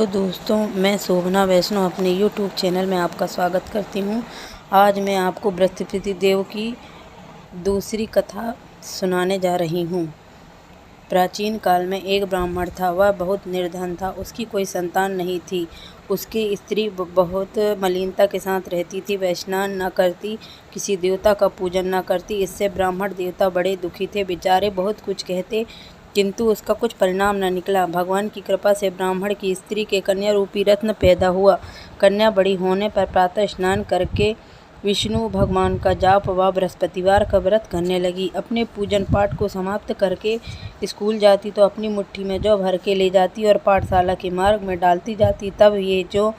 तो दोस्तों, मैं शोभना वैष्णव अपने यूट्यूब चैनल में आपका स्वागत करती हूँ। आज मैं आपको बृहस्पति देव की दूसरी कथा सुनाने जा रही हूँ। प्राचीन काल में एक ब्राह्मण था। वह बहुत निर्धन था। उसकी कोई संतान नहीं थी। उसकी स्त्री बहुत मलिनता के साथ रहती थी। वह स्नान न करती, किसी देवता का पूजन न करती। इससे ब्राह्मण देवता बड़े दुखी थे। बेचारे बहुत कुछ कहते, किंतु उसका कुछ परिणाम न निकला। भगवान की कृपा से ब्राह्मण की स्त्री के कन्या रूपी रत्न पैदा हुआ। कन्या बड़ी होने पर प्रातः स्नान करके विष्णु भगवान का जाप व बृहस्पतिवार का व्रत करने लगी। अपने पूजन पाठ को समाप्त करके स्कूल जाती तो अपनी मुट्ठी में जौ भर के ले जाती और पाठशाला के मार्ग में डालती जाती। तब ये जौ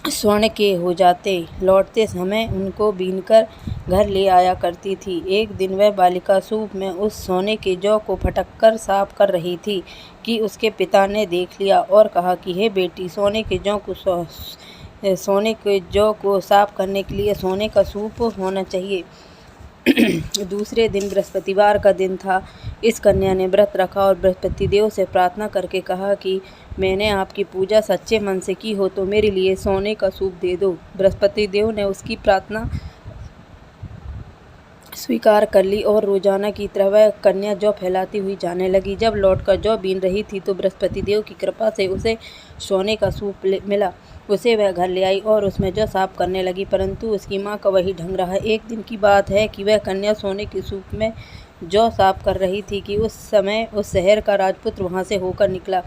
स्वर्ण के हो जाते। लौटते समय उनको बीनकर घर ले आया करती थी। एक दिन वह बालिका सूप में उस सोने के जौ को फटककर साफ कर रही थी कि उसके पिता ने देख लिया और कहा कि हे बेटी, सोने के जौ को साफ करने के लिए सोने का सूप होना चाहिए। दूसरे दिन बृहस्पतिवार का दिन था। इस कन्या ने व्रत रखा और बृहस्पति देव से प्रार्थना करके कहा कि मैंने आपकी पूजा सच्चे मन से की हो तो मेरे लिए सोने का सूप दे दो। बृहस्पति देव ने उसकी प्रार्थना स्वीकार कर ली और रोजाना की तरह वह कन्या जौ फैलाती हुई जाने लगी। जब लौटकर जौ बीन रही थी तो बृहस्पति देव की कृपा से उसे सोने का सूप मिला। उसे वह घर ले आई और उसमें जौ साफ करने लगी, परंतु उसकी माँ का वही ढंग रहा। एक दिन की बात है कि वह कन्या सोने के सूप में जौ साफ कर रही थी कि उस समय उस शहर का राजपुत्र वहाँ से होकर निकला।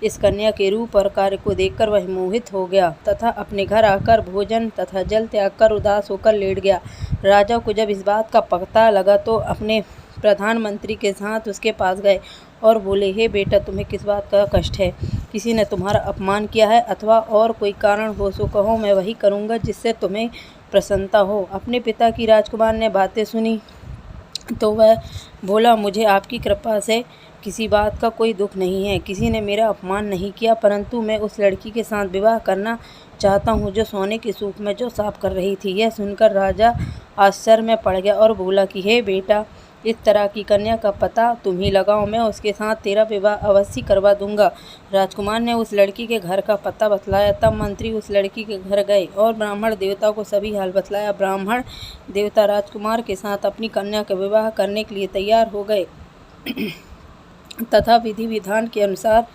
इस कन्या के रूप और कार्य को देखकर वह मोहित हो गया तथा अपने घर आकर भोजन तथा जल त्याग कर उदास होकर लेट गया। राजा को जब इस बात का पता लगा तो अपने प्रधानमंत्री के साथ उसके पास गए और बोले, हे बेटा, तुम्हें किस बात का कष्ट है? किसी ने तुम्हारा अपमान किया है अथवा और कोई कारण हो सो कहो, मैं वही करूँगा जिससे तुम्हें प्रसन्नता हो। अपने पिता की राजकुमार ने बातें सुनी तो वह बोला, मुझे आपकी कृपा से किसी बात का कोई दुख नहीं है। किसी ने मेरा अपमान नहीं किया, परंतु मैं उस लड़की के साथ विवाह करना चाहता हूँ जो सोने के सूप में जो साफ कर रही थी। यह सुनकर राजा आश्चर्य में पड़ गया और बोला कि हे बेटा, इस तरह की कन्या का पता तुम ही लगाओ, मैं उसके साथ तेरा विवाह अवश्य करवा दूंगा। राजकुमार ने उस लड़की के घर का पता बतलाया। तब मंत्री उस लड़की के घर गए और ब्राह्मण देवता को सभी हाल बतलाया। ब्राह्मण देवता राजकुमार के साथ अपनी कन्या का विवाह करने के लिए तैयार हो गए तथा विधि विधान के अनुसार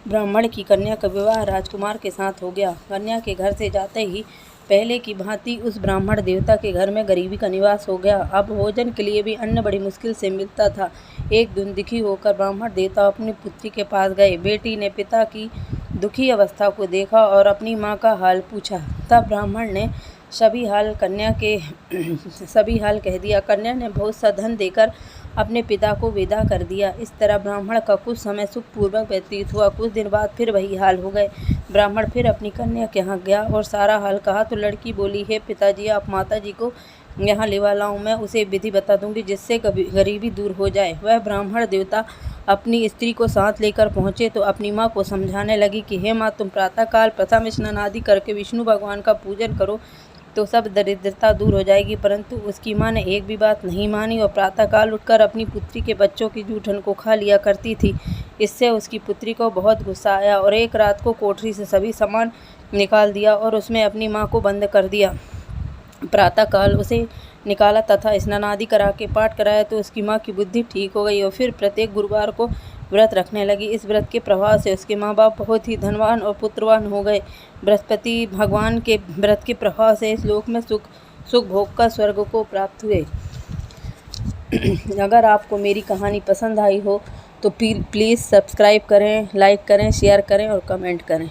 ब्राह्मण की कन्या का विवाह राजकुमार के साथ हो गया। कन्या के घर से जाते ही पहले की भांति उस ब्राह्मण देवता के घर में गरीबी का निवास हो गया। अब भोजन के लिए भी अन्न बड़ी मुश्किल से मिलता था। एक दिन दुखी होकर ब्राह्मण देवता अपनी पुत्री के पास गए। बेटी ने पिता की दुखी अवस्था को देखा और अपनी माँ का हाल पूछा। तब ब्राह्मण ने सभी हाल कह दिया। कन्या ने बहुत सा धन देकर अपने पिता को विदा कर दिया। इस तरह ब्राह्मण का कुछ समय सुखपूर्वक व्यतीत हुआ। कुछ दिन बाद फिर वही हाल हो गए। ब्राह्मण फिर अपनी कन्या के यहाँ गया और सारा हाल कहा तो लड़की बोली, हे पिताजी, आप माताजी को यहाँ लेवा लाऊं, मैं उसे विधि बता दूंगी जिससे गरीबी दूर हो जाए। वह ब्राह्मण देवता अपनी स्त्री को साथ लेकर पहुँचे तो अपनी माँ को समझाने लगी कि हे माँ, तुम प्रातःकाल प्रथम स्नान आदि करके विष्णु भगवान का पूजन करो तो सब दरिद्रता दूर हो जाएगी। परंतु उसकी माँ ने एक भी बात नहीं मानी और प्रातःकाल उठकर अपनी पुत्री के बच्चों की जूठन को खा लिया करती थी। इससे उसकी पुत्री को बहुत गुस्सा आया और एक रात को कोठरी से सभी सामान निकाल दिया और उसमें अपनी माँ को बंद कर दिया। प्रातःकाल उसे निकाला तथा स्नान आदि करा के पाठ कराया तो उसकी माँ की बुद्धि ठीक हो गई और फिर प्रत्येक गुरुवार को व्रत रखने लगी। इस व्रत के प्रभाव से उसके माँ बाप बहुत ही धनवान और पुत्रवान हो गए। बृहस्पति भगवान के व्रत के प्रभाव से इस लोक में सुख भोग का स्वर्ग को प्राप्त हुए। अगर आपको मेरी कहानी पसंद आई हो तो प्लीज़ सब्सक्राइब करें, लाइक करें, शेयर करें और कमेंट करें।